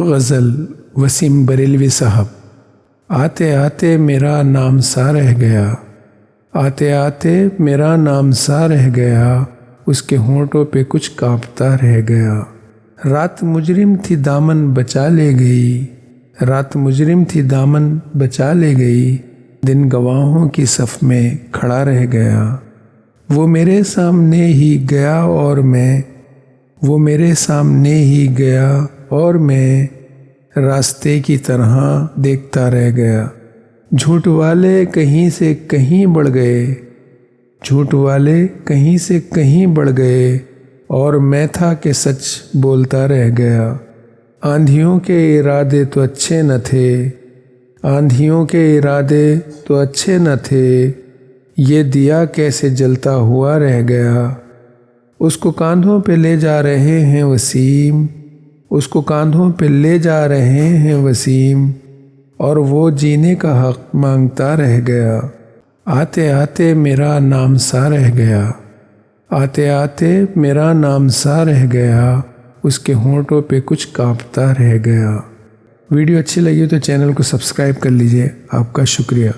غزل وسیم بریلوی صاحب۔ آتے آتے میرا نام سا رہ گیا، آتے آتے میرا نام سا رہ گیا، اس کے ہونٹوں پہ کچھ کانپتا رہ گیا۔ رات مجرم تھی دامن بچا لے گئی، رات مجرم تھی دامن بچا لے گئی، دن گواہوں کی صف میں کھڑا رہ گیا۔ وہ میرے سامنے ہی گیا اور میں، وہ میرے سامنے ہی گیا اور میں راستے کی طرح دیکھتا رہ گیا۔ جھوٹ والے کہیں سے کہیں بڑھ گئے، جھوٹ والے کہیں سے کہیں بڑھ گئے، اور میں تھا کہ سچ بولتا رہ گیا۔ آندھیوں کے ارادے تو اچھے نہ تھے، آندھیوں کے ارادے تو اچھے نہ تھے، یہ دیا کیسے جلتا ہوا رہ گیا۔ اس کو کاندھوں پہ لے جا رہے ہیں وسیم، اس کو کاندھوں پہ لے جا رہے ہیں وسیم، اور وہ جینے کا حق مانگتا رہ گیا۔ آتے آتے میرا نام سا رہ گیا، آتے آتے میرا نام سا رہ گیا، اس کے ہونٹوں پہ کچھ کانپتا رہ گیا۔ ویڈیو اچھی لگی تو چینل کو سبسکرائب کر لیجئے۔ آپ کا شکریہ۔